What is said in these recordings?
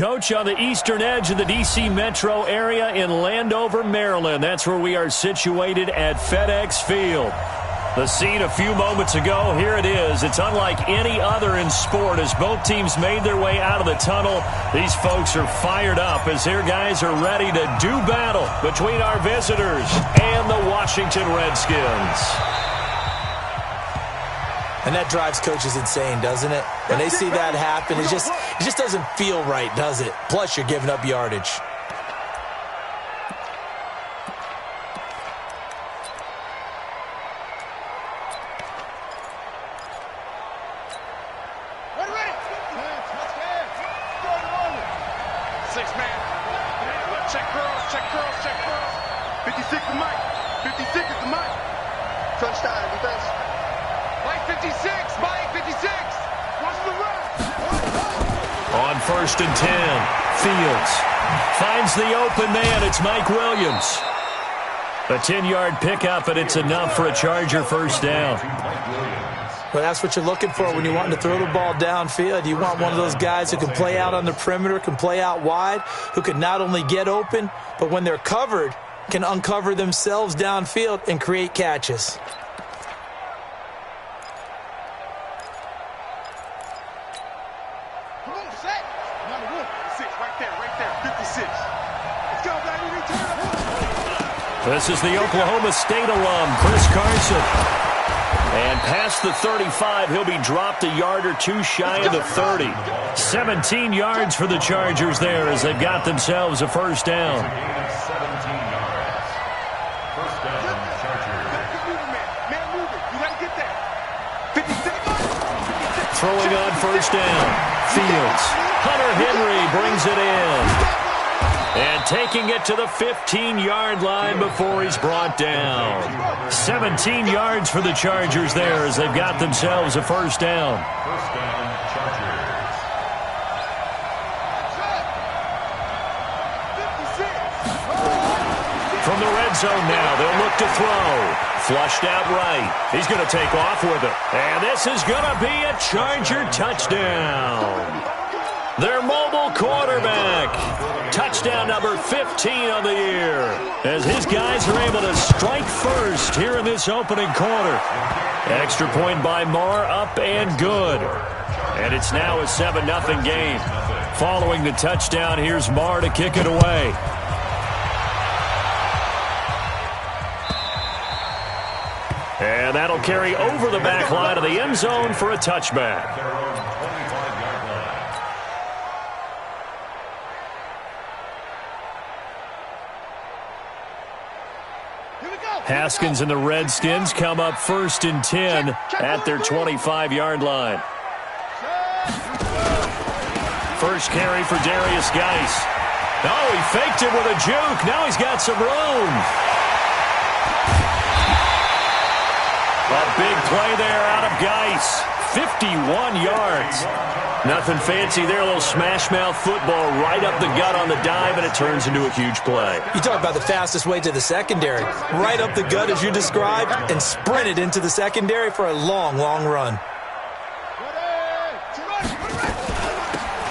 Coach, on the eastern edge of the D.C. metro area in Landover, Maryland. That's where we are situated at FedEx Field. The scene a few moments ago, here it is. It's unlike any other in sport as both teams made their way out of the tunnel. These folks are fired up as their guys are ready to do battle between our visitors and the Washington Redskins. And that drives coaches insane, doesn't it? When they see that happen, it just doesn't feel right, does it? Plus, you're giving up yardage. First and 10. Fields finds the open man. It's Mike Williams. A 10-yard pickup, and it's enough for a Charger first down. Well, that's what you're looking for when you want to throw the ball downfield. You want one of those guys who can play out on the perimeter, can play out wide, who can not only get open, but when they're covered, can uncover themselves downfield and create catches. This is the Oklahoma State alum, Chris Carson. And past the 35, he'll be dropped a yard or two shy of the 30. 17 yards for the Chargers there as they've got themselves a first down. Throwing on first down. Fields. Hunter Henry brings it in. And taking it to the 15-yard line before he's brought down. 17 yards for the Chargers there as they've got themselves a first down. First down, Chargers. From the red zone now, they'll look to throw. Flushed out right. He's going to take off with it. And this is going to be a Charger touchdown. Their mobile quarterback. Touchdown number 15 on the year. As his guys are able to strike first here in this opening quarter. Extra point by Marr, up and good. And it's now a 7-0 game. Following the touchdown, here's Marr to kick it away. And that'll carry over the back line of the end zone for a touchback. Haskins and the Redskins come up first and 10 at their 25-yard line. First carry for Darius Geis. Oh, he faked it with a juke. Now he's got some room. A big play there out of Geis. 51 yards. Nothing fancy there. A little smash-mouth football right up the gut on the dive, and it turns into a huge play. You talk about the fastest way to the secondary. Right up the gut, as you described, and sprinted into the secondary for a long, long run.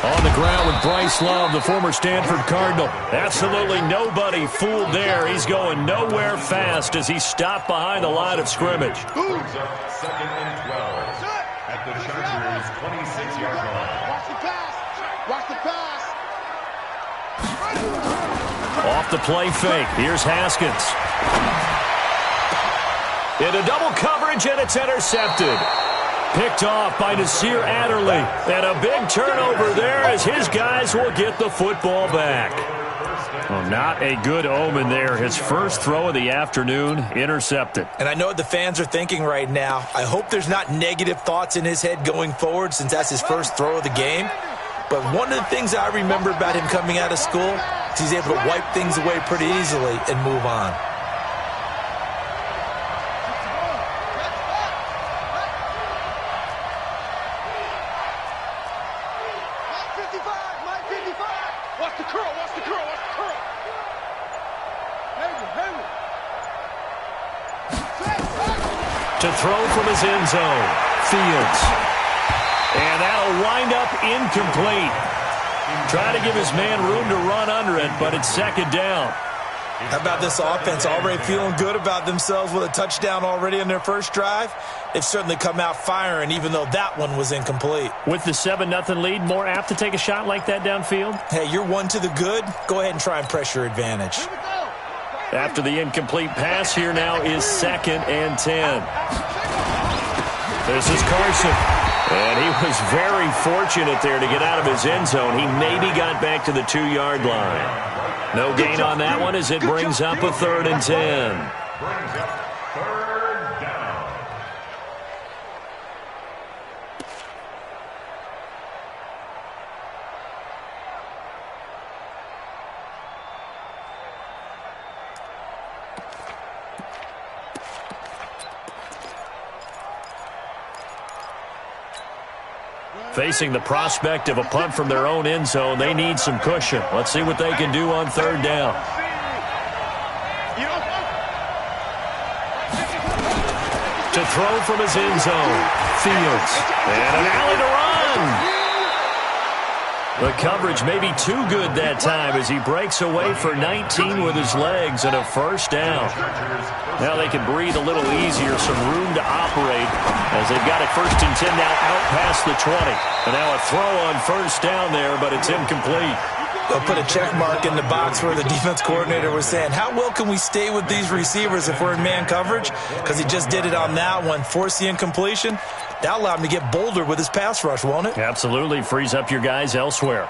On the ground with Bryce Love, the former Stanford Cardinal. Absolutely nobody fooled there. He's going nowhere fast as he's stopped behind the line of scrimmage. Second and 12 at the Chargers' 26-yard line. Watch the pass. Watch the pass. Off the play fake. Here's Haskins. Into double coverage, and it's intercepted. Picked off by Nasir Adderley. And a big turnover there as his guys will get the football back. Well, not a good omen there. His first throw of the afternoon intercepted. And I know what the fans are thinking right now. I hope there's not negative thoughts in his head going forward since that's his first throw of the game. But one of the things I remember about him coming out of school is he's able to wipe things away pretty easily and move on. To throw from his end zone. Fields. And that'll wind up incomplete. Trying to give his man room to run under it, but it's second down. How about this offense already feeling good about themselves with a touchdown already in their first drive? They've certainly come out firing, even though that one was incomplete. With the 7-0 lead, more apt to take a shot like that downfield? Hey, you're one to the good. Go ahead and try and press your advantage. After the incomplete pass, here now is 2nd and 10. This is Carson. And he was very fortunate there to get out of his end zone. He maybe got back to the 2-yard line. No gain on that one as it brings up a 3rd and 10. Brings up 3rd down. Facing the prospect of a punt from their own end zone, they need some cushion. Let's see what they can do on 3rd down. To throw from his end zone, Fields. And an alley to run. The coverage may be too good that time as he breaks away for 19 with his legs and a 1st down. Now they can breathe a little easier, some room to operate as they've got it 1st and 10 now out past the 20. And now a throw on 1st down there, but it's incomplete. They'll put a check mark in the box where the defense coordinator was saying, how well can we stay with these receivers if we're in man coverage? Because he just did it on that one, forced the incompletion. That allowed him to get bolder with his pass rush, won't it? Absolutely. Frees up your guys elsewhere.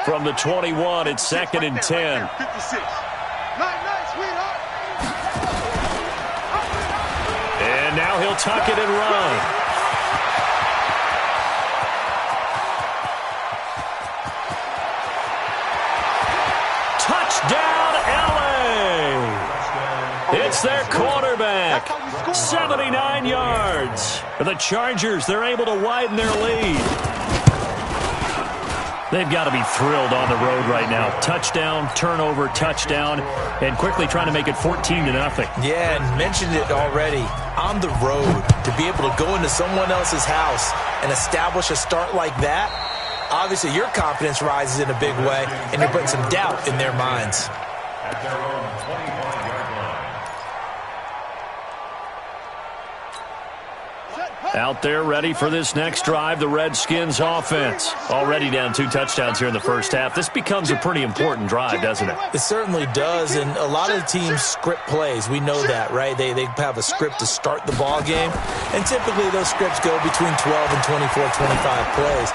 From the 21, it's 2nd and 10. And now he'll tuck it and run. Touchdown, LA! It's their quarterback. 79 yards. For the Chargers, they're able to widen their lead. They've got to be thrilled on the road right now. Touchdown, turnover, touchdown, and quickly trying to make it 14-0. Yeah, and mentioned it already. On the road, to be able to go into someone else's house and establish a start like that, obviously your confidence rises in a big way, and you're putting some doubt in their minds. At their own 25-yard line. Out there ready for this next drive, the Redskins offense. Already down 2 touchdowns here in the first half. This becomes a pretty important drive, doesn't it? It certainly does, and a lot of the teams script plays. We know that, right? They have a script to start the ball game, and typically those scripts go between 12 and 24, 25 plays.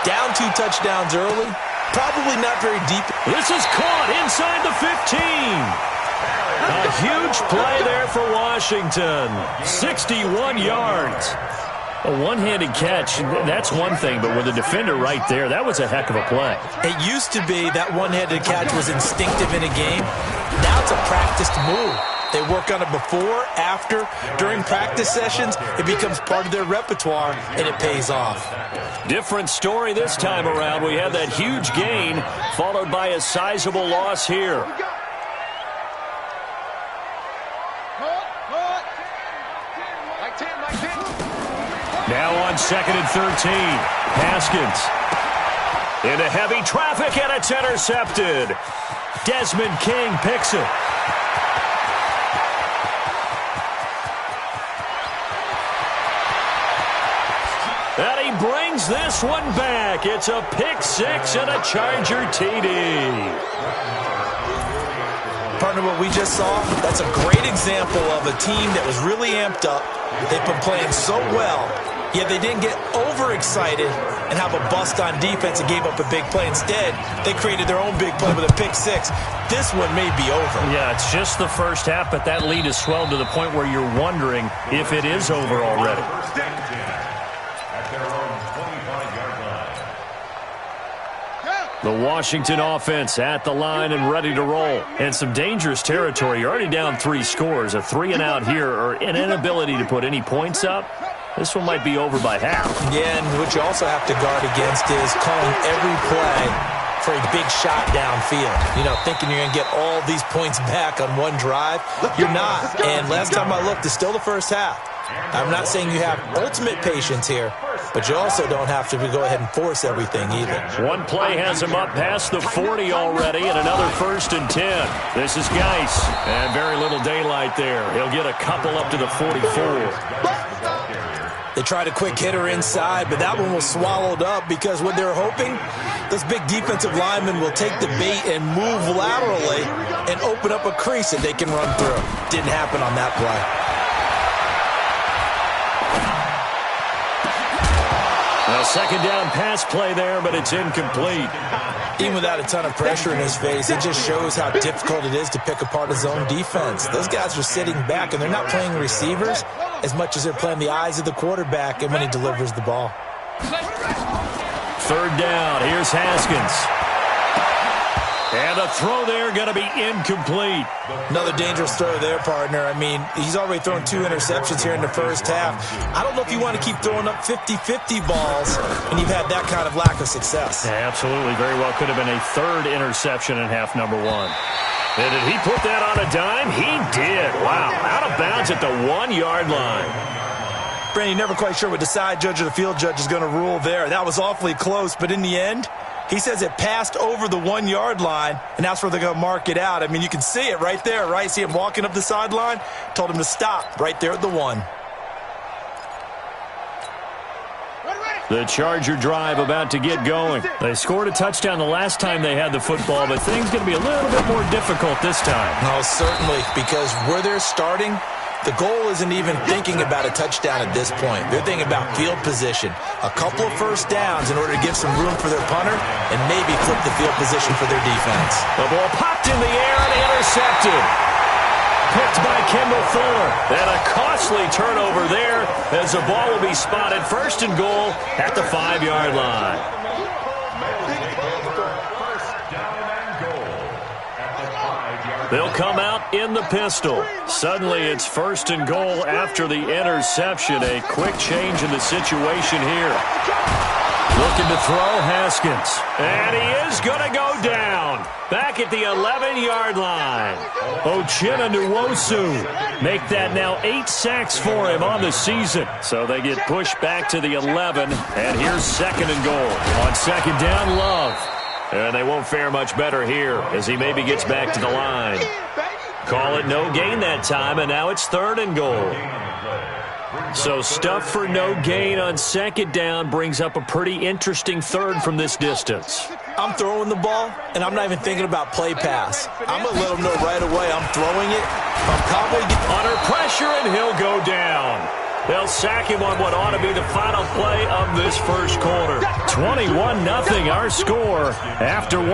Down 2 touchdowns early, probably not very deep. This is caught inside the 15. A huge play there for Washington. 61 yards. A one-handed catch, that's one thing, but with a defender right there, that was a heck of a play. It used to be that one-handed catch was instinctive in a game. Now it's a practiced move. They work on it before, after, during practice sessions. It becomes part of their repertoire, and it pays off. Different story this time around. We had that huge gain, followed by a sizable loss here. Now on 2nd and 13. Haskins. Into heavy traffic, and it's intercepted. Desmond King picks it. And he brings this one back. It's a pick-6 and a Charger TD. Partner, what we just saw, that's a great example of a team that was really amped up. They've been playing so well, yet they didn't get overexcited and have a bust on defense and gave up a big play. Instead, they created their own big play with a pick-6. This one may be over. Yeah, it's just the first half, but that lead has swelled to the point where you're wondering if it is over already. The Washington offense at the line and ready to roll. And some dangerous territory. You're already down 3 scores. A 3-and-out here, or an inability to put any points up. This one might be over by half. Yeah, and what you also have to guard against is calling every play for a big shot downfield. You know, thinking you're going to get all these points back on one drive. You're not. And last time I looked, it's still the first half. I'm not saying you have ultimate patience here, but you also don't have to go ahead and force everything either. One play has him up past the 40 already, and another 1st and 10. This is Geis, and very little daylight there. He'll get a couple up to the 44. They tried a quick hitter inside, but that one was swallowed up because what they're hoping, those big defensive linemen will take the bait and move laterally and open up a crease that they can run through. Didn't happen on that play. A second down pass play there, but it's incomplete. Even without a ton of pressure in his face, it just shows how difficult it is to pick apart his own defense. Those guys are sitting back, and they're not playing receivers as much as they're playing the eyes of the quarterback and when he delivers the ball. 3rd down. Here's Haskins. And a throw there going to be incomplete. Another dangerous throw there, partner. I mean, he's already thrown 2 interceptions here in the first half. I don't know if you want to keep throwing up 50-50 balls and you've had that kind of lack of success. Yeah, absolutely. Very well could have been a 3rd interception in half number 1. And did he put that on a dime? He did. Wow. Out of bounds at the 1-yard line. Brandon, you're never quite sure what the side judge or the field judge is going to rule there. That was awfully close, but in the end, he says it passed over the 1-yard line, and that's where they're going to mark it out. I mean, you can see it right there, right? See him walking up the sideline? Told him to stop right there at the 1. The Charger drive about to get going. They scored a touchdown the last time they had the football, but things going to be a little bit more difficult this time. Oh, certainly, because where they're starting, the goal isn't even thinking about a touchdown at this point. They're thinking about field position. A couple of first downs in order to give some room for their punter and maybe flip the field position for their defense. The ball popped in the air and intercepted. Picked by Kendall Fuller. And a costly turnover there as the ball will be spotted 1st and goal at the 5-yard line. They'll come out in the pistol. Suddenly it's 1st and goal after the interception. A quick change in the situation here. Looking to throw, Haskins. And he is going to go down. Back at the 11-yard line. Uchenna Nwosu. Make that now 8 sacks for him on the season. So they get pushed back to the 11. And here's 2nd and goal. On 2nd down, Love. And they won't fare much better here as he maybe gets back to the line. Call it no gain that time, and now it's 3rd and goal. So stuff for no gain on 2nd down brings up a pretty interesting 3rd from this distance. I'm throwing the ball, and I'm not even thinking about play pass. I'm going to let them know right away I'm throwing it. I'm probably under pressure, and he'll go down. They'll sack him on what ought to be the final play of this first quarter. 21-0 our score after 1.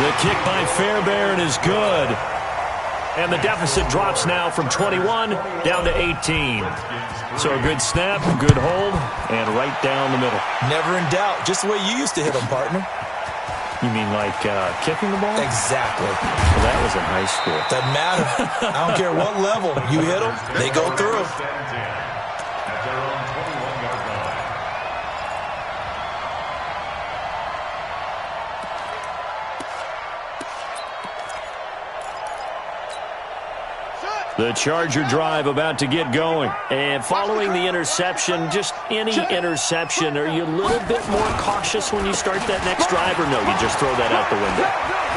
The kick by Fairbairn is good. And the deficit drops now from 21 down to 18. So a good snap, good hold, and right down the middle. Never in doubt. Just the way you used to hit them, partner. You mean like kicking the ball? Exactly. Well, that was in high school. Doesn't matter. I don't care what level. You hit them, they go through. The Charger drive about to get going. And following the interception, just any interception, are you a little bit more cautious when you start that next drive, or no, you just throw that out the window?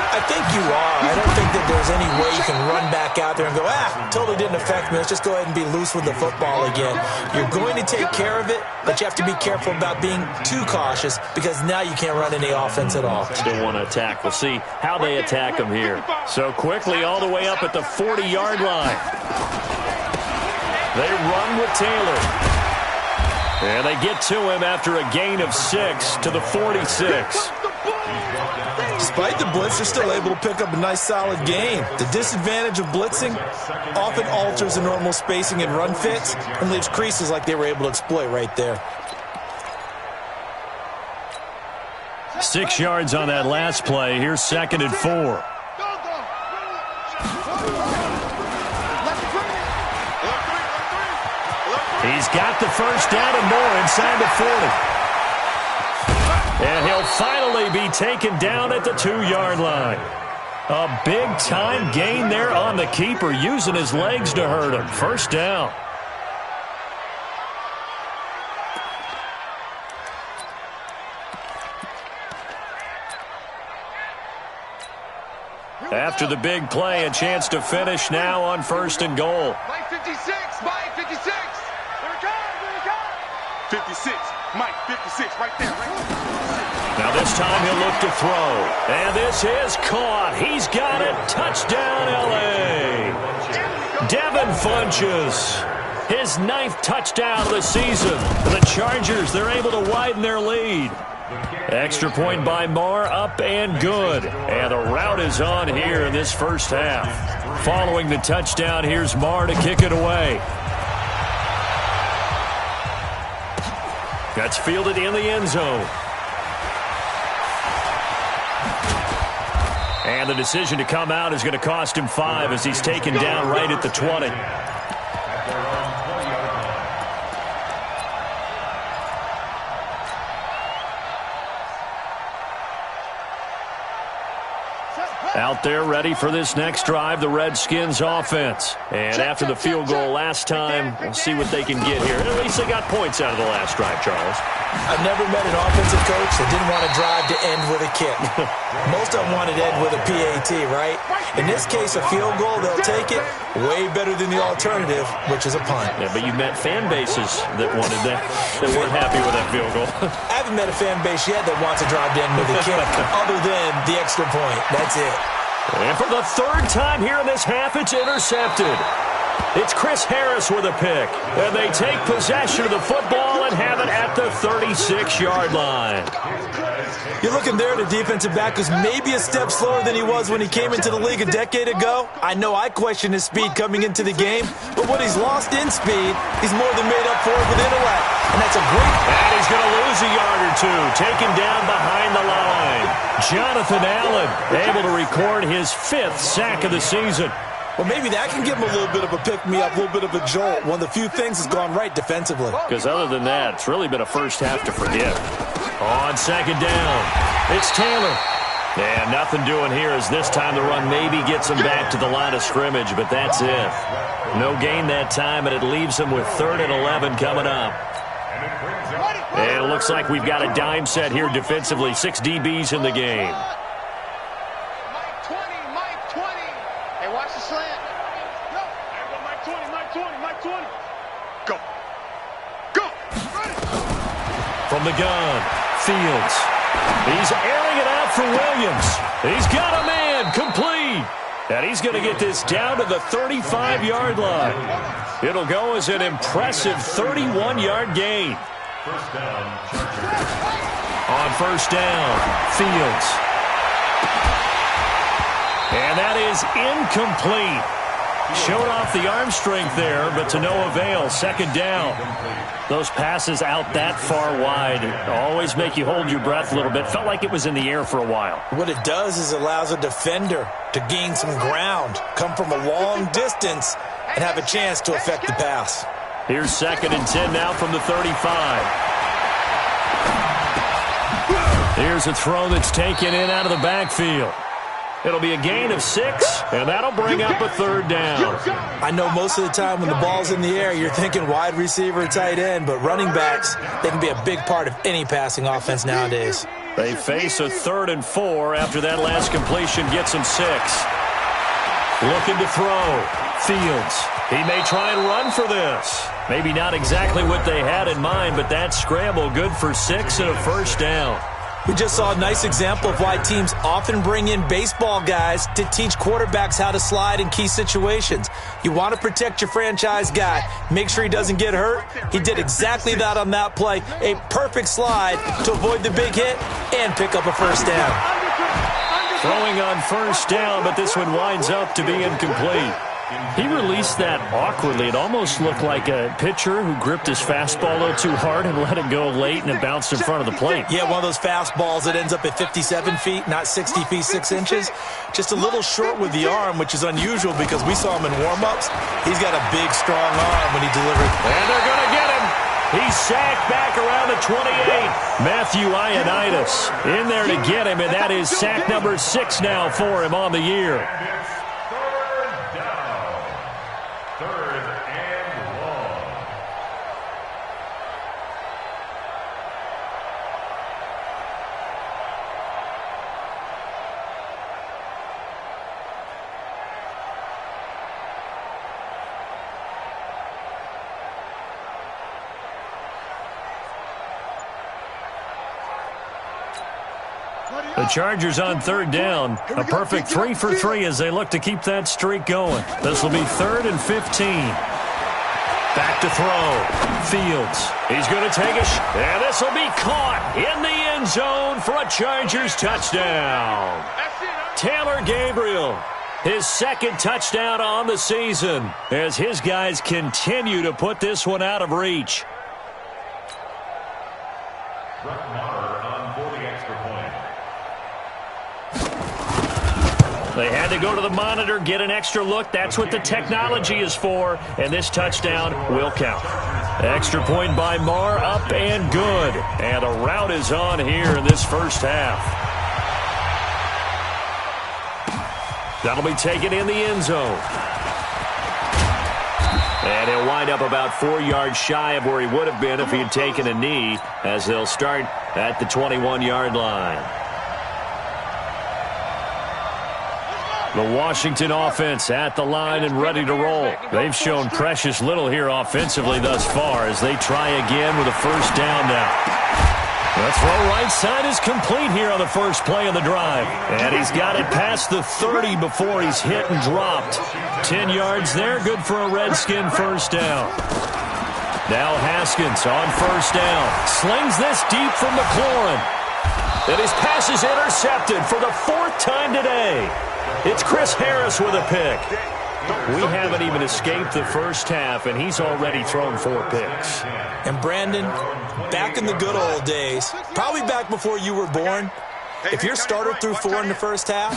I think you are. I don't think that there's any way you can run back out there and go, totally didn't affect me. Let's just go ahead and be loose with the football again. You're going to take care of it, but you have to be careful about being too cautious because now you can't run any offense at all. Still want to attack. We'll see how they attack them here. So quickly all the way up at the 40-yard line. They run with Taylor. And they get to him after a gain of 6 to the 46. Despite the blitz, they're still able to pick up a nice, solid gain. The disadvantage of blitzing often alters the normal spacing and run fits and leaves creases like they were able to exploit right there. 6 yards on that last play. Here's 2nd and 4. He's got the first down and more inside the 40. And he'll finally be taken down at the 2-yard line. A big-time gain there on the keeper, using his legs to hurt him. First down. After the big play, a chance to finish now on 1st and goal. Mike 56, Mike 56. Here it comes, 56, Mike 56, right there, Now this time he'll look to throw. And this is caught. He's got it. Touchdown, L.A. Devin Funchess. His 9th touchdown of the season. The Chargers, they're able to widen their lead. Extra point by Marr, up and good. And the route is on here in this first half. Following the touchdown, here's Marr to kick it away. That's fielded in the end zone. And the decision to come out is going to cost him 5 as he's taken down right at the 20. Out there ready for this next drive, the Redskins offense. And after the field goal last time, we'll see what they can get here. At least they got points out of the last drive, Charles. I've never met an offensive coach that didn't want to drive to end with a kick. Most of them wanted to end with a PAT, right? In this case, a field goal, they'll take it way better than the alternative, which is a punt. Yeah, but you met fan bases that wanted that, that weren't happy with that field goal. I haven't met a fan base yet that wants to drive to end with a kick other than the extra point. That's it. And for the 3rd time here in this half, it's intercepted. It's Chris Harris with a pick. And they take possession of the football and have it at the 36-yard line. You're looking there at a defensive back who's maybe a step slower than he was when he came into the league a decade ago. I know I questioned his speed coming into the game, but what he's lost in speed, he's more than made up for it with intellect. And that's a great... And he's going to lose a yard or two, taken down behind the line. Jonathan Allen able to record his 5th sack of the season. Well, maybe that can give him a little bit of a pick-me-up, a little bit of a jolt. One of the few things that's gone right defensively. Because other than that, it's really been a first half to forget. On 2nd down, it's Taylor. And nothing doing here as this time the run maybe gets him back to the line of scrimmage, but that's it. No gain that time, and it leaves him with 3rd and 11 coming up. And it looks like we've got a dime set here defensively. 6 DBs in the game. From the gun, Fields. He's airing it out for Williams. He's got a man, complete. And he's going to get this down to the 35-yard line. It'll go as an impressive 31-yard gain. On 1st down, Fields. And that is incomplete. Showed off the arm strength there, but to no avail. 2nd down. Those passes out that far wide always make you hold your breath a little bit. Felt like it was in the air for a while. What it does is it allows a defender to gain some ground, come from a long distance, and have a chance to affect the pass. Here's 2nd and 10 now from the 35. Here's a throw that's taken in out of the backfield. It'll be a gain of 6, and that'll bring up a 3rd down. I know most of the time when the ball's in the air, you're thinking wide receiver, tight end, but running backs, they can be a big part of any passing offense nowadays. They face a 3rd and 4 after that last completion gets them 6. Looking to throw. Fields. He may try and run for this. Maybe not exactly what they had in mind, but that scramble good for 6 and a 1st down. We just saw a nice example of why teams often bring in baseball guys to teach quarterbacks how to slide in key situations. You want to protect your franchise guy. Make sure he doesn't get hurt. He did exactly that on that play. A perfect slide to avoid the big hit and pick up a 1st down. Throwing on 1st down, but this one winds up to be incomplete. He released that awkwardly. It almost looked like a pitcher who gripped his fastball a little too hard and let it go late, and it bounced in front of the plate. Yeah, one of those fastballs that ends up at 57 feet, not 60 feet, 6 inches. Just a little short with the arm, which is unusual because we saw him in warm-ups. He's got a big, strong arm when he delivers. And they're going to get him. He's sacked back around the 28. Matthew Ioannidis in there to get him, and that is sack number 6 now for him on the year. The Chargers on 3rd down. A perfect 3 for 3 as they look to keep that streak going. This will be 3rd and 15. Back to throw. Fields. He's going to take a shot. And this will be caught in the end zone for a Chargers touchdown. Taylor Gabriel, his 2nd touchdown on the season as his guys continue to put this one out of reach. They had to go to the monitor, get an extra look. That's what the technology is for, and this touchdown will count. Extra point by Marr, up and good. And a rout is on here in this first half. That'll be taken in the end zone. And he'll wind up about 4 yards shy of where he would have been if he had taken a knee, as they'll start at the 21-yard line. The Washington offense at the line and ready to roll. They've shown precious little here offensively thus far as they try again with a first down now. The throw right side is complete here on the first play of the drive. And he's got it past the 30 before he's hit and dropped. 10 yards there, good for a Redskin first down. Now Haskins on first down. Slings this deep from McLaurin. And his pass is intercepted for the 4th time today. It's Chris Harris with a pick. We haven't even escaped the first half, and he's already thrown 4 picks. And Brandon, back in the good old days, probably back before you were born, if your starter threw 4 in the first half,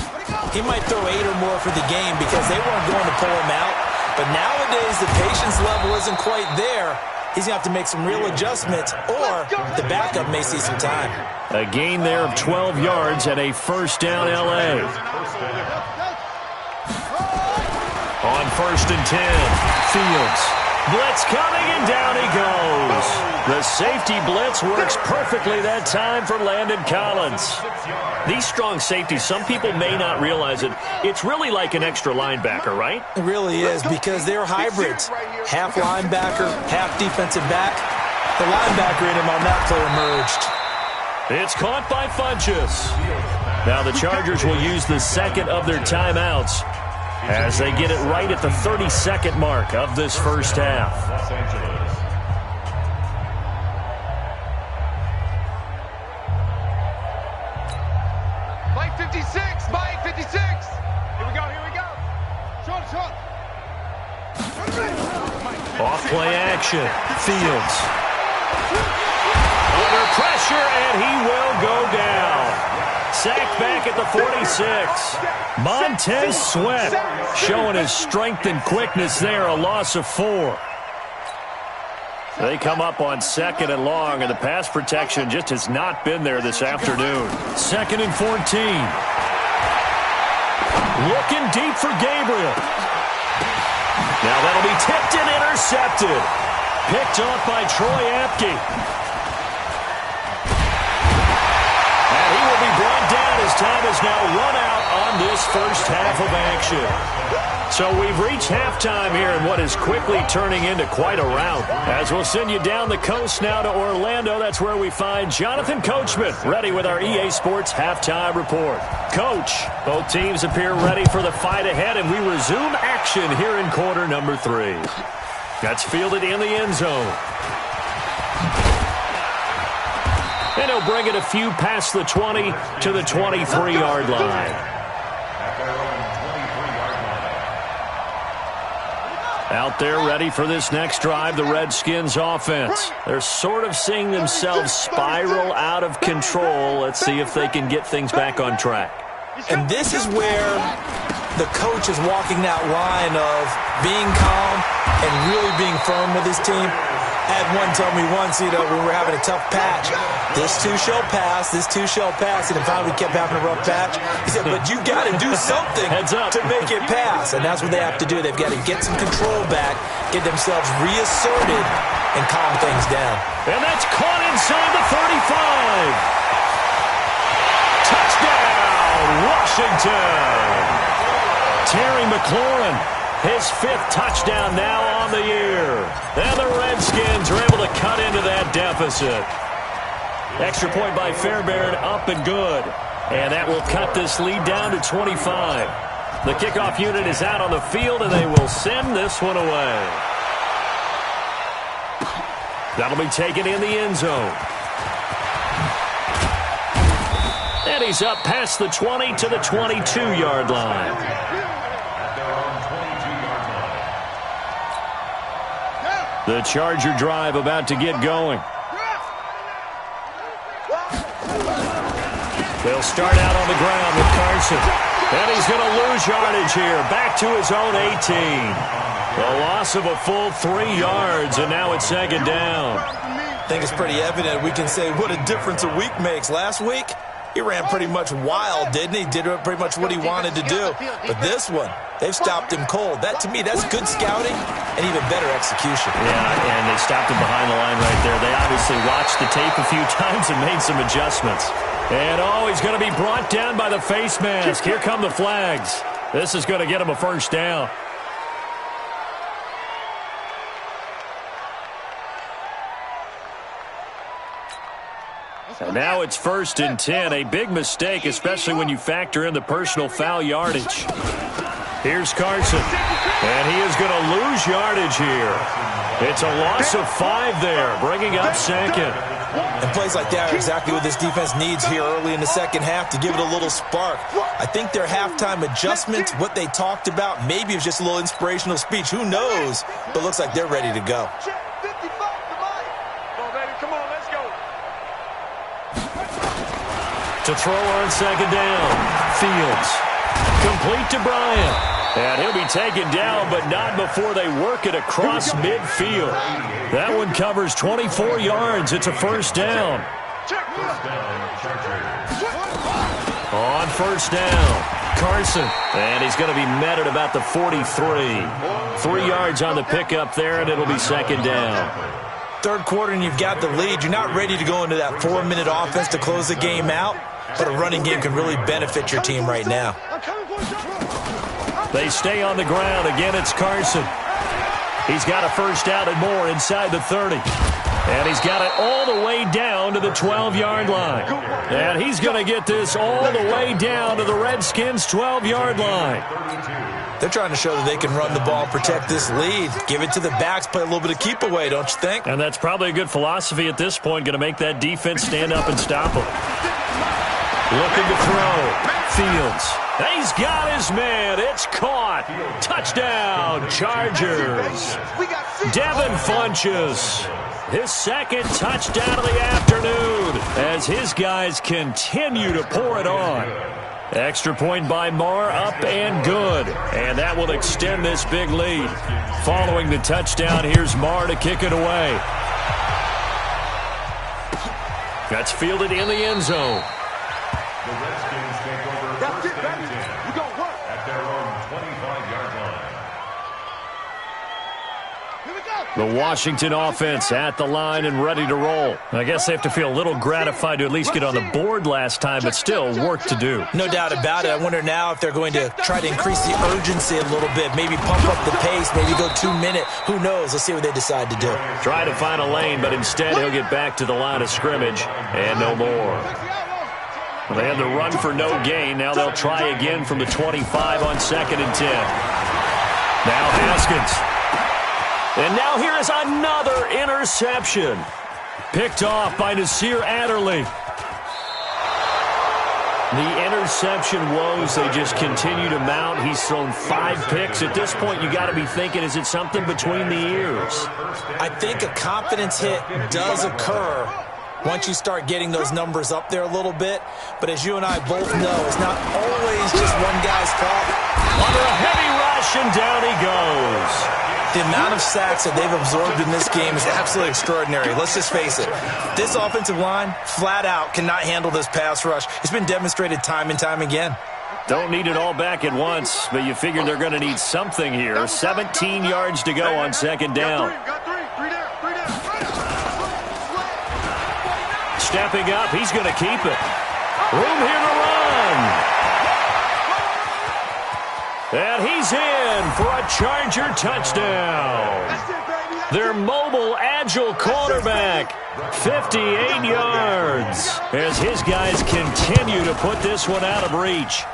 he might throw 8 or more for the game because they weren't going to pull him out. But nowadays, the patience level isn't quite there. He's going to have to make some real adjustments, or the backup may see some time. A gain there of 12 yards and a first down L.A. On 1st and 10, Fields. Blitz coming, and down he goes. The safety blitz works perfectly that time for Landon Collins. These strong safeties, some people may not realize it. It's really like an extra linebacker, right? It really is, because they're hybrids. Half linebacker, half defensive back. The linebacker in him on that play emerged. It's caught by Funchess. Now the Chargers will use the 2nd of their timeouts as they get it right at the 32nd mark of this first half. By 56, by 56. Here we go. Short. Off play action. Fields. Under pressure, and he will go down. Sacked back at the 46. Montez Sweat showing his strength and quickness there, a loss of 4. They come up on 2nd and long, and the pass protection just has not been there this afternoon. 2nd and 14. Looking deep for Gabriel. Now that'll be tipped and intercepted. Picked off by Troy Apke. Brought down as time is now run out on this first half of action. So we've reached halftime here in what is quickly turning into quite a rout. As we'll send you down the coast now to Orlando, that's where we find Jonathan Coachman ready with our EA Sports halftime report. Coach, both teams appear ready for the fight ahead, and we resume action here in quarter number 3. That's fielded in the end zone. And he'll bring it a few past the 20 to the 23-yard line. Out there ready for this next drive, the Redskins offense. They're sort of seeing themselves spiral out of control. Let's see if they can get things back on track. And this is where the coach is walking that line of being calm and really being firm with his team. Had one tell me once, when we were having a tough patch, this too shall pass, this too shall pass. And if we kept having a rough patch, he said, but you got to do something to make it pass. And that's what they have to do. They've got to get some control back, get themselves reasserted, and calm things down. And that's caught inside the 35. Touchdown, Washington. Terry McLaurin, his 5th touchdown now on the year. And the Redskins are able to cut into that deficit. Extra point by Fairbairn, up and good. And that will cut this lead down to 25. The kickoff unit is out on the field, and they will send this one away. That'll be taken in the end zone. And he's up past the 20 to the 22-yard line. The Charger drive about to get going. They'll start out on the ground with Carson. And he's going to lose yardage here. Back to his own 18. A loss of a full 3 yards, and now it's 2nd down. I think it's pretty evident. We can say what a difference a week makes. Last week, he ran pretty much wild, didn't he? Did pretty much what he wanted to do. But this one, they've stopped him cold. That, to me, that's good scouting and even better execution. Yeah, and they stopped him behind the line right there. They obviously watched the tape a few times and made some adjustments. And, he's going to be brought down by the face mask. Here come the flags. This is going to get him a 1st down. And now it's 1st and 10. A big mistake, especially when you factor in the personal foul yardage. Here's Carson. And he is going to lose yardage here. It's a loss of 5 there, bringing up 2nd. And plays like that are exactly what this defense needs here early in the second half to give it a little spark. I think their halftime adjustment, what they talked about, maybe it was just a little inspirational speech. Who knows? But looks like they're ready to go. To throw on 2nd down. Fields. Complete to Bryant. And he'll be taken down, but not before they work it across midfield. That one covers 24 yards. It's a 1st down. On 1st down, Carson. And he's going to be met at about the 43. 3 yards on the pickup there, and it'll be 2nd down. 3rd quarter, and you've got the lead. You're not ready to go into that 4-minute offense to close the game out, but a running game can really benefit your team right now. They stay on the ground. Again, it's Carson. He's got a 1st down and more inside the 30. And he's got it all the way down to the 12-yard line. And he's going to get this all the way down to the Redskins' 12-yard line. They're trying to show that they can run the ball, protect this lead. Give it to the backs, play a little bit of keep away, don't you think? And that's probably a good philosophy at this point, going to make that defense stand up and stop them. Looking to throw. Fields. He's got his man. It's caught. Touchdown, Chargers. Devin Funchess. His 2nd touchdown of the afternoon as his guys continue to pour it on. Extra point by Marr, up and good. And that will extend this big lead. Following the touchdown, here's Marr to kick it away. That's fielded in the end zone. The Redskins take over 1st and 10 at their own 25-yard line. The Washington offense at the line and ready to roll. I guess they have to feel a little gratified to at least get on the board last time, but still work to do. No doubt about it. I wonder now if they're going to try to increase the urgency a little bit, maybe pump up the pace, maybe go 2-minute. Who knows? Let's see what they decide to do. Try to find a lane, but instead he'll get back to the line of scrimmage and no more. Well, they had the run for no gain. Now they'll try again from the 25 on 2nd and 10. Now Haskins. And now here is another interception. Picked off by Nasir Adderley. The interception woes, they just continue to mount. He's thrown 5 picks. At this point, you got to be thinking, is it something between the ears? I think a confidence hit does occur once you start getting those numbers up there a little bit. But as you and I both know, it's not always just one guy's fault. Under a heavy rush, and down he goes. The amount of sacks that they've absorbed in this game is absolutely extraordinary. Let's just face it. This offensive line, flat out, cannot handle this pass rush. It's been demonstrated time and time again. Don't need it all back at once, but you figure they're going to need something here. 17 yards to go on second down. Stepping up, he's going to keep it. Room here to run. And he's in for a Charger touchdown. Their mobile, agile quarterback, 58 yards, as his guys continue to put this one out of reach.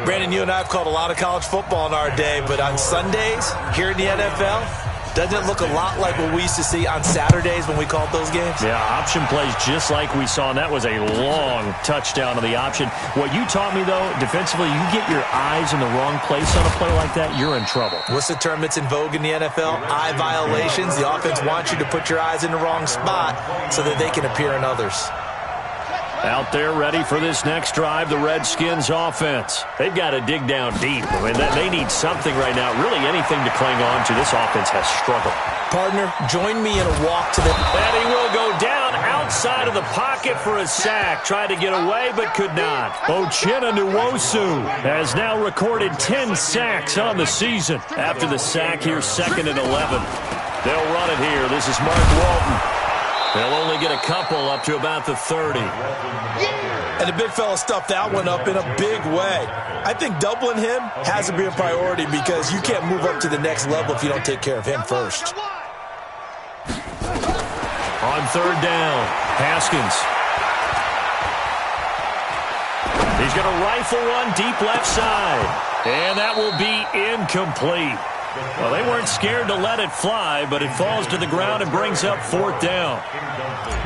Brandon, you and I have called a lot of college football in our day, but on Sundays, here in the NFL, doesn't it look a lot like what we used to see on Saturdays when we called those games? Yeah, option plays just like we saw, and that was a long touchdown of the option. What you taught me, though, defensively, you get your eyes in the wrong place on a play like that, you're in trouble. What's the term that's in vogue in the NFL? Eye violations. The offense wants you to put your eyes in the wrong spot so that they can appear in others. Out there ready for this next drive, the Redskins offense. They've got to dig down deep. I mean, they need something right now, really anything to cling on to. This offense has struggled. Partner, join me in a walk to the... And he will go down outside of the pocket for a sack. Tried to get away, but could not. Uchenna Nwosu has now recorded 10 sacks on the season. After the sack here, 2nd and 11. They'll run it here. This is Mark Walton. They'll only get a couple up to about the 30. And the big fella stuffed that one up in a big way. I think doubling him has to be a priority because you can't move up to the next level if you don't take care of him first. On 3rd down, Haskins. He's going to rifle one deep left side. And that will be incomplete. Well, they weren't scared to let it fly, but it falls to the ground and brings up 4th down.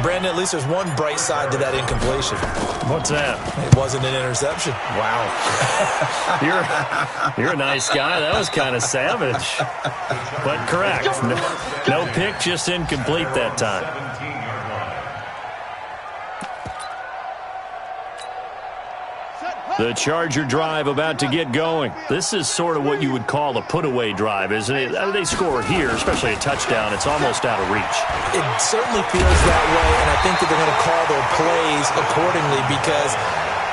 Brandon, at least there's one bright side to that incompletion. What's that? It wasn't an interception. Wow. You're a nice guy. That was kind of savage. But correct. No pick, just incomplete that time. The Charger drive about to get going. This is sort of what you would call a put-away drive, isn't it? They score here, especially a touchdown. It's almost out of reach. It certainly feels that way, and I think that they're going to call their plays accordingly because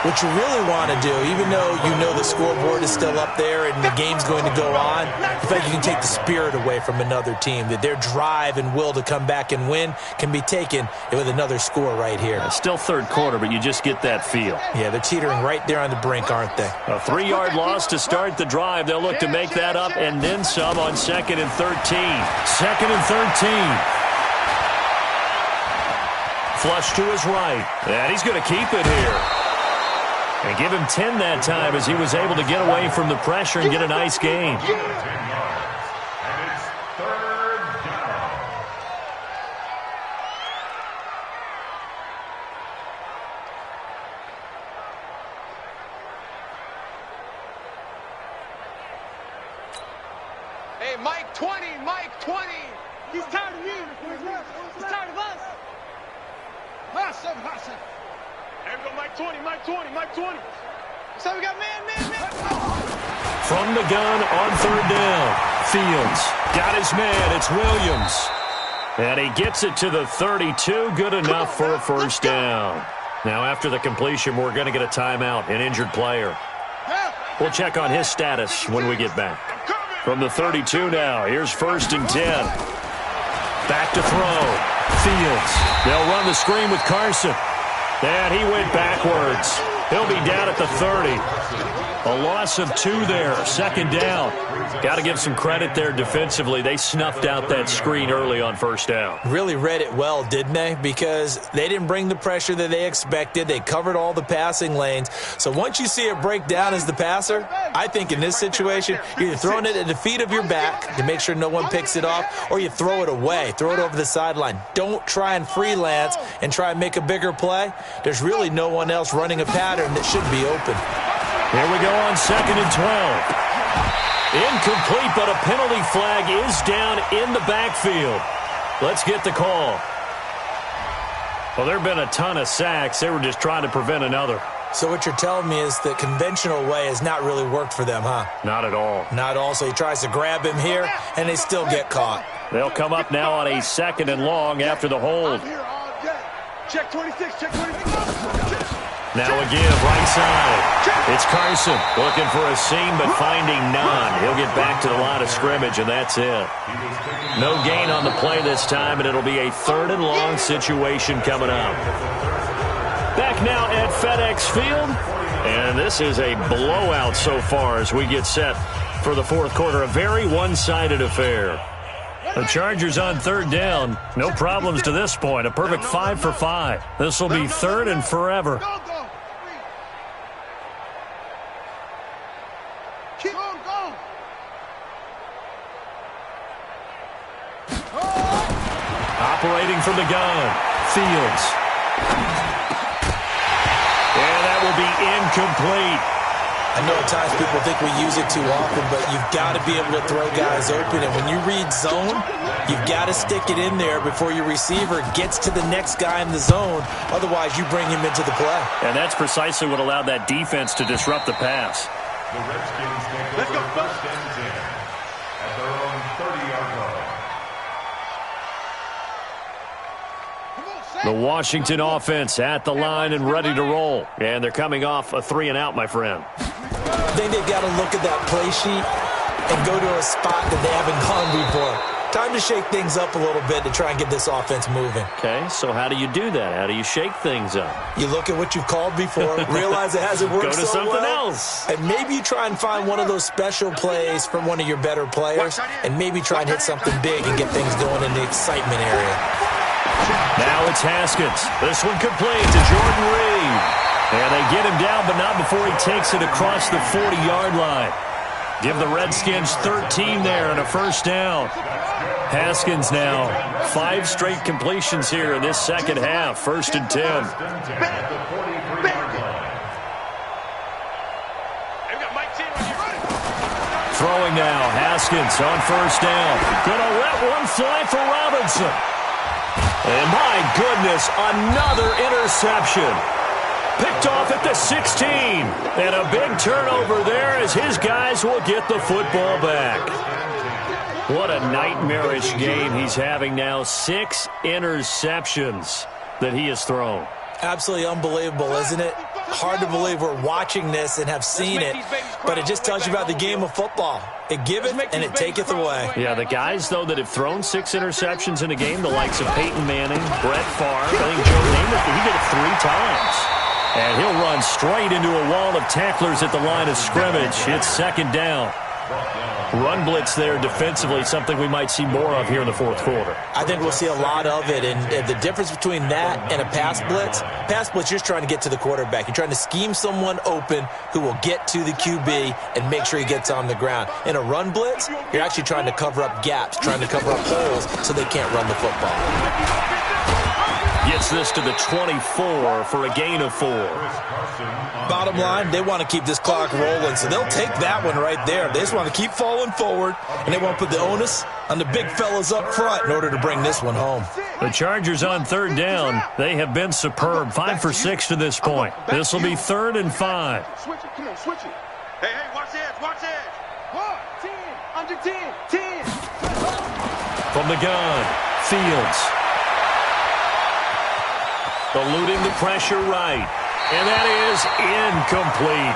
what you really want to do, even though you know the scoreboard is still up there and the game's going to go on, in fact, you can take the spirit away from another team, that their drive and will to come back and win can be taken with another score right here. It's still 3rd quarter, but you just get that feel. Yeah, they're teetering right there on the brink, aren't they? A 3-yard loss to start the drive. They'll look to make that up and then some on 2nd and 13. 2nd and 13. Flush to his right. And he's going to keep it here. And give him 10 that time as he was able to get away from the pressure and get a nice gain. And it's 3rd down. Hey, Mike 20, Mike 20. He's tired of you. He's tired of us. Hassan. There we go, Mike 20, Mike 20, Mike 20. So we got man. From the gun on 3rd down. Fields got his man. It's Williams. And he gets it to the 32. Good enough for a 1st down. Now after the completion, we're going to get a timeout, an injured player. We'll check on his status when we get back. From the 32 now, here's 1st and 10. Back to throw. Fields. They'll run the screen with Carson. And he went backwards. He'll be down at the 30. A loss of 2 there. 2nd down. Got to give some credit there defensively. They snuffed out that screen early on 1st down. Really read it well, didn't they? Because they didn't bring the pressure that they expected. They covered all the passing lanes. So once you see it break down as the passer, I think in this situation, you're either throwing it at the feet of your back to make sure no one picks it off, or you throw it away. Throw it over the sideline. Don't try and freelance and try and make a bigger play. There's really no one else running a pattern that should be open. Here we go on 2nd and 12. Incomplete, but a penalty flag is down in the backfield. Let's get the call. Well, there have been a ton of sacks. They were just trying to prevent another. So what you're telling me is the conventional way has not really worked for them, huh? Not at all. Not all. So he tries to grab him here, and they still get caught. They'll come up now on a 2nd and long after the hold. I'm here all day. Check 26, check 26. Now again, right side. It's Carson looking for a seam, but finding none. He'll get back to the line of scrimmage, and that's it. No gain on the play this time, and it'll be a 3rd and long situation coming up. Back now at FedEx Field, and this is a blowout so far as we get set for the 4th quarter. A very one-sided affair. The Chargers on 3rd down. No problems to this point. A perfect 5 for 5. This will be 3rd and forever. Keep on going. Operating from the gun. Fields. And that will be incomplete. I know at times people think we use it too often, but you've got to be able to throw guys open. And when you read zone, you've got to stick it in there before your receiver gets to the next guy in the zone. Otherwise, you bring him into the play. And that's precisely what allowed that defense to disrupt the pass. The Redskins take over 1st and 10 at their own 30-yard line. The Washington offense at the line and ready to roll. And they're coming off a 3 and out, my friend. I think they've got to look at that play sheet and go to a spot that they haven't gone before. Time to shake things up a little bit to try and get this offense moving. Okay, so how do you do that? How do you shake things up? You look at what you've called before, realize it hasn't worked Go to so something well, else. and maybe you try and find one of those special plays from one of your better players, and maybe try and hit something big and get things going in the excitement area. Now it's Haskins. This one complete to Jordan Reed. And they get him down, but not before he takes it across the 40-yard line. Give the Redskins 13 there and a 1st down. Haskins now 5 straight completions here in this 2nd half. 1st and 10. Throwing now, Haskins on 1st down. Gonna let one fly for Robinson. And my goodness, another interception. Picked off at the 16. And a big turnover there as his guys will get the football back. What a nightmarish game he's having now. 6 interceptions that he has thrown. Absolutely unbelievable, isn't it? Hard to believe we're watching this and have seen it, but it just tells you about the game of football. It giveth and it taketh away. Yeah, the guys, though, that have thrown 6 interceptions in a game, the likes of Peyton Manning, Brett Favre, I think Joe Namath, he did it 3 times. And he'll run straight into a wall of tacklers at the line of scrimmage. It's 2nd down. Run blitz there defensively, something we might see more of here in the 4th quarter. I think we'll see a lot of it, and the difference between that and a pass blitz, you're just trying to get to the quarterback. You're trying to scheme someone open who will get to the QB and make sure he gets on the ground. In a run blitz, you're actually trying to cover up gaps, trying to cover up holes so they can't run the football. Gets this to the 24 for a gain of 4. Bottom line, they want to keep this clock rolling, so they'll take that one right there. They just want to keep falling forward, and they want to put the onus on the big fellas up front in order to bring this one home. The Chargers on 3rd down. They have been superb. 5 for 6 to this point. This will be 3rd and 5. Switch it. Come on, switch it. Hey, watch edge, watch edge. 10, under 10, 10. From the gun, Fields. Eluding the pressure right. And that is incomplete.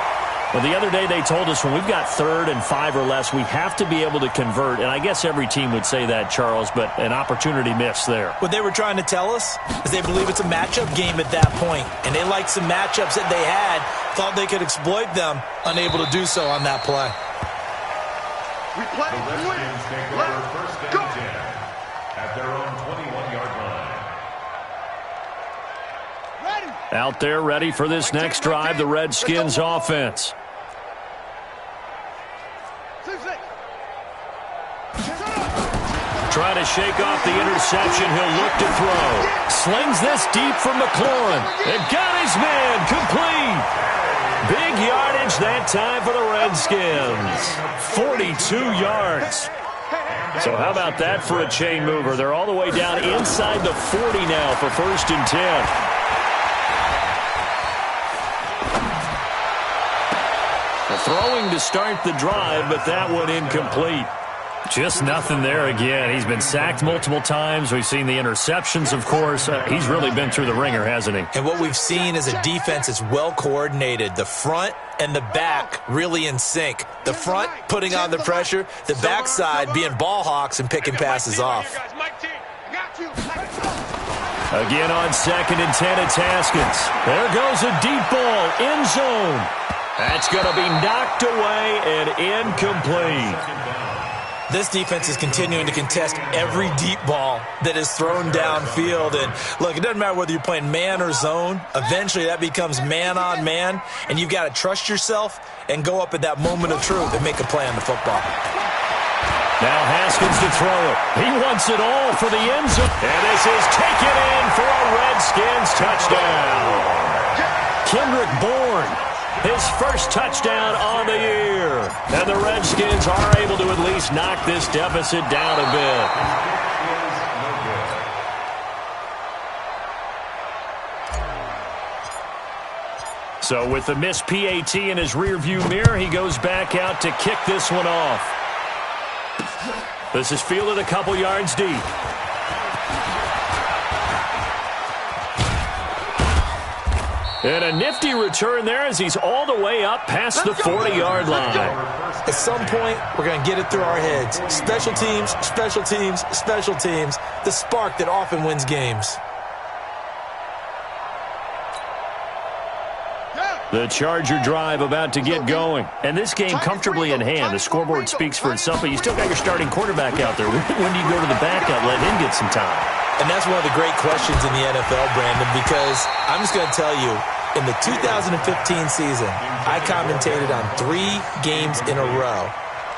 Well, the other day they told us when we've got 3rd and 5 or less, we have to be able to convert. And I guess every team would say that, Charles, but an opportunity missed there. What they were trying to tell us is they believe it's a matchup game at that point. And they liked some matchups that they had, thought they could exploit them, unable to do so on that play. The Redskins take over 1st and 10 at their own 21-yard line. Out there ready for this next drive, the Redskins offense. Trying to shake off the interception. He'll look to throw. Slings this deep from McLaurin. And got his man complete. Big yardage that time for the Redskins. 42 yards. So how about that for a chain mover? They're all the way down inside the 40 now for 1st and 10. throwing to start the drive, but that one incomplete. Just nothing there again. He's been sacked multiple times. We've seen the interceptions, of course. He's really been through the ringer, hasn't he? And what we've seen is a defense that's well coordinated. The front and the back really in sync. The front putting on the pressure, the backside being ball hawks and picking passes off. Again on 2nd and 10, it's Haskins. There goes a deep ball, end zone. That's going to be knocked away and incomplete. This defense is continuing to contest every deep ball that is thrown downfield. And, look, it doesn't matter whether you're playing man or zone. Eventually that becomes man on man, and you've got to trust yourself and go up at that moment of truth and make a play on the football. Now Haskins to throw it. He wants it all for the end zone. And this is taken in for a Redskins touchdown. Kendrick Bourne, his first touchdown on the year. And the Redskins are able to at least knock this deficit down a bit. So with the missed PAT in his rearview mirror, he goes back out to kick this one off. This is fielded a couple yards deep. And a nifty return there as he's all the way up past the 40-yard line. At some point, we're going to get it through our heads. Special teams, special teams, special teams. The spark that often wins games. The Charger drive about to get going. And this game comfortably in hand. The scoreboard speaks for itself, but you still got your starting quarterback out there. When do you go to the backup, let him get some time? And that's one of the great questions in the NFL, Brandon, because I'm just going to tell you, in the 2015 season, I commentated on 3 games in a row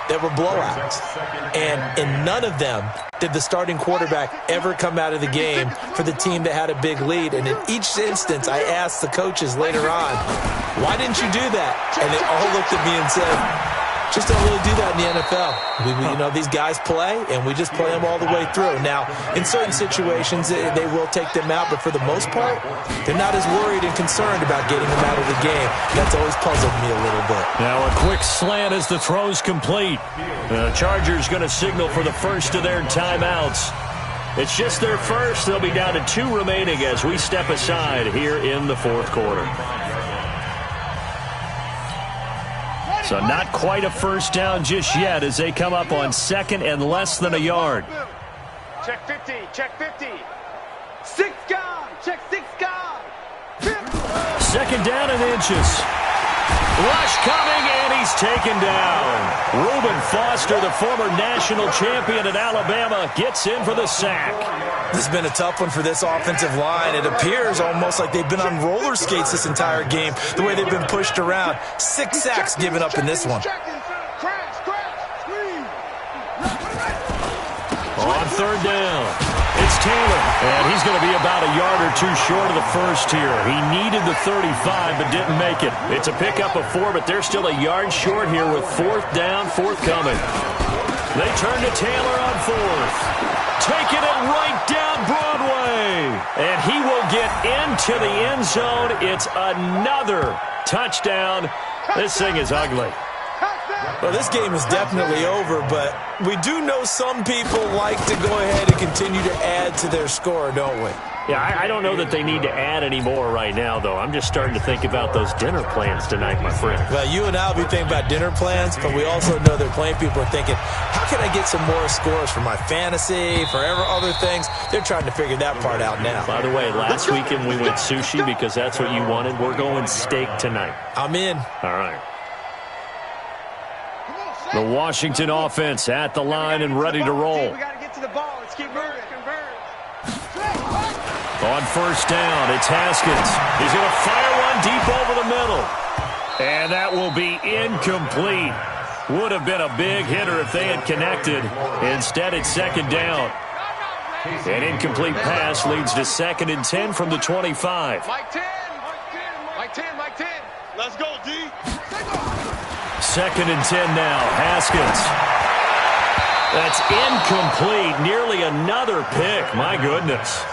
that were blowouts. And in none of them did the starting quarterback ever come out of the game for the team that had a big lead. And in each instance, I asked the coaches later on, why didn't you do that? And they all looked at me and said, just don't really do that in the NFL. These guys play, and we just play them all the way through. Now, in certain situations, they will take them out, but for the most part, they're not as worried and concerned about getting them out of the game. That's always puzzled me a little bit. Now a quick slant as the throw's complete. The Chargers going to signal for the first of their timeouts. It's just their first. They'll be down to 2 remaining as we step aside here in the 4th quarter. So not quite a first down just yet as they come up on 2nd and less than a yard. Check 50, check 50. 6 gone, check 6 gone. 2nd down and inches. Rush coming, and he's taken down. Reuben Foster, the former national champion at Alabama, gets in for the sack. This has been a tough one for this offensive line. It appears almost like they've been on roller skates this entire game, the way they've been pushed around. 6 sacks given up in this one. On 3rd down, it's Taylor, and he's going to be about a yard or 2 short of the first here. He needed the 35, but didn't make it. It's a pickup of 4, but they're still a yard short here with 4th down, forthcoming. They turn to Taylor on 4th. Taking it right down Broadway. And he will get into the end zone. It's another touchdown. This thing is ugly. Well, this game is definitely over, but we do know some people like to go ahead and continue to add to their score, don't we? Yeah, I don't know that they need to add any more right now, though. I'm just starting to think about those dinner plans tonight, my friend. Well, you and I will be thinking about dinner plans, but we also know that playing people are thinking, how can I get some more scores for my fantasy, for other things? They're trying to figure that part out now. By the way, last weekend we went sushi because that's what you wanted. We're going steak tonight. I'm in. All right. The Washington offense at the line and ready to roll. We got to get to the ball. Let's keep moving. On 1st down, it's Haskins. He's going to fire one deep over the middle. And that will be incomplete. Would have been a big hitter if they had connected. Instead, it's 2nd down. An incomplete pass leads to 2nd and 10 from the 25. Mike 10. Mike 10. Mike 10. Let's go, D. 2nd and 10 now. Haskins. That's incomplete. Nearly another pick. My goodness.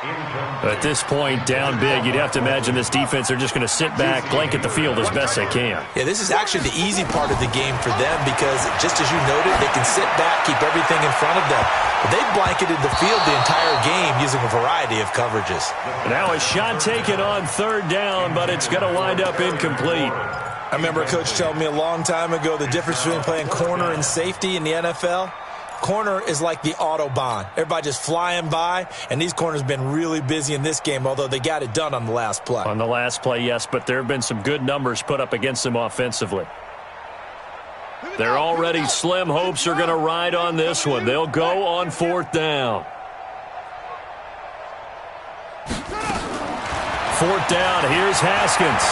At this point, down big, you'd have to imagine this defense are just going to sit back, blanket the field as best they can. Yeah, this is actually the easy part of the game for them because, just as you noted, they can sit back, keep everything in front of them. But they've blanketed the field the entire game using a variety of coverages. Now a shot taken on third down, but it's going to wind up incomplete. I remember a coach telling me a long time ago the difference between playing corner and safety in the NFL. Corner is like the Autobahn. Everybody just flying by, and these corners have been really busy in this game, although they got it done on the last play. On the last play, yes, but there have been some good numbers put up against them offensively. Their already slim hopes are going to ride on this one. They'll go on fourth down. Fourth down, here's Haskins.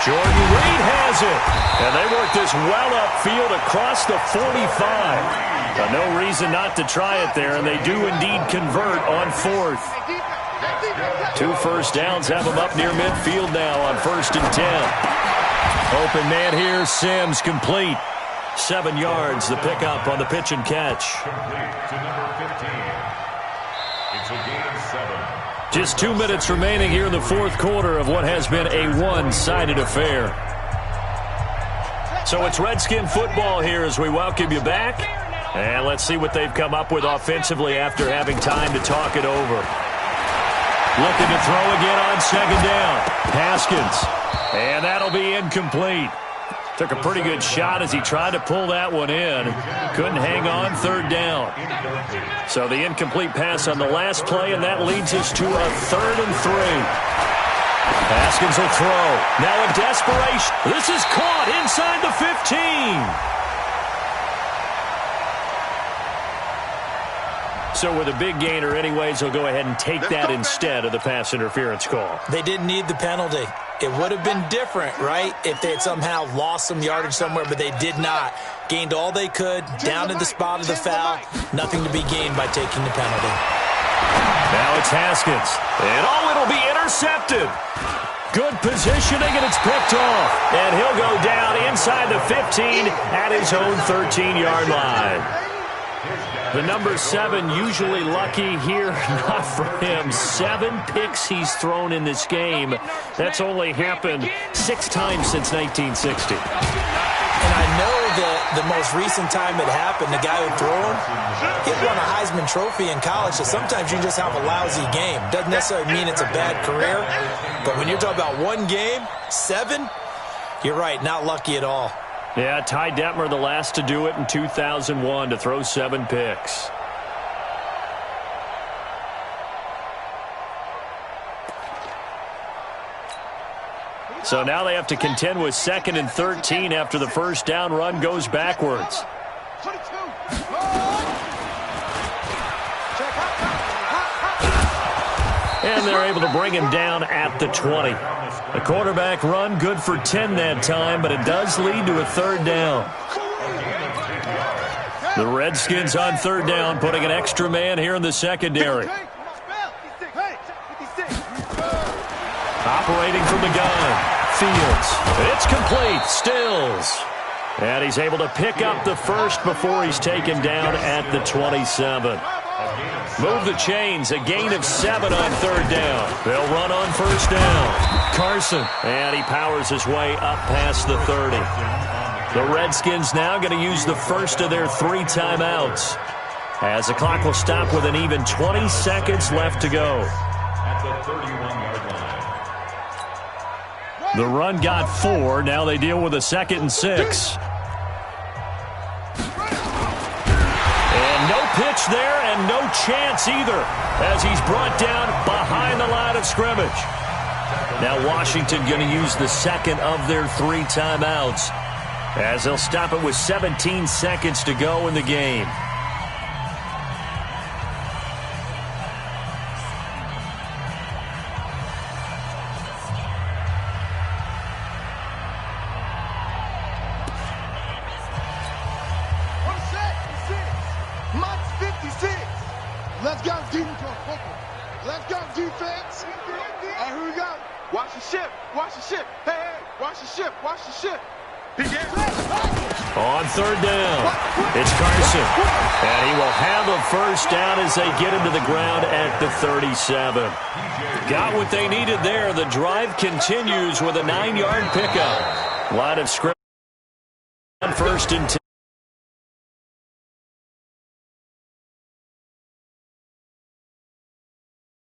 Jordan Reed has it. And they work this well upfield across the 45. No reason not to try it there, and they do indeed convert on fourth. 2 first downs have them up near midfield now on 1st and 10. Open man here, Sims, complete. 7 yards, the pickup on the pitch and catch. Complete to number 15. It's a gain of 7. Just 2 minutes remaining here in the fourth quarter of what has been a one-sided affair. So it's Redskin football here as we welcome you back. And let's see what they've come up with offensively after having time to talk it over. Looking to throw again on second down. Haskins. And that'll be incomplete. Took a pretty good shot as he tried to pull that one in. Couldn't hang on, third down. So the incomplete pass on the last play, and that leads us to a 3rd and 3. Haskins will throw. Now in desperation. This is caught inside the 15. So with a big gainer anyways, they'll go ahead and take that instead of the pass interference call. They didn't need the penalty. It would have been different, right, if they had somehow lost some yardage somewhere, but they did not. Gained all they could, down to the spot of the foul. Nothing to be gained by taking the penalty. Now it's Haskins. And it'll be intercepted. Good positioning, and it's picked off. And he'll go down inside the 15 at his own 13-yard line. The number 7 usually lucky here, not for him. 7 picks he's thrown in this game. That's only happened 6 times since 1960. And I know that the most recent time it happened, the guy who threw him, he won a Heisman Trophy in college, so sometimes you just have a lousy game. Doesn't necessarily mean it's a bad career, but when you're talking about one game, 7, you're right, not lucky at all. Yeah, Ty Detmer, the last to do it in 2001, to throw 7 picks. So now they have to contend with 2nd and 13 after the first down run goes backwards. And they're able to bring him down at the 20. The quarterback run, good for 10 that time, but it does lead to a 3rd down. The Redskins on 3rd down, putting an extra man here in the secondary. Operating from the gun. Fields. It's complete. Stills. And he's able to pick up the first before he's taken down at the 27. Move the chains. A gain of 7 on 3rd down. They'll run on 1st down. Carson. And he powers his way up past the 30. The Redskins now going to use the first of their 3 timeouts, as the clock will stop with an even 20 seconds left to go. At the 31-yard line. The run got 4. Now they deal with a 2nd and 6. And no pitch there and no chance either, as he's brought down behind the line of scrimmage. Now Washington going to use the 2nd of their 3 timeouts, as they'll stop it with 17 seconds to go in the game. Let's go, defense. Let's go, defense. Hey, here we go. Watch the ship. Watch the ship. Hey, hey, watch the ship. Watch the ship. He gets On third down. It's Carson. And he will have a first down as they get him to the ground at the 37. Got what they needed there. The drive continues with a 9-yard pickup. Line of scrimmage. First and 10.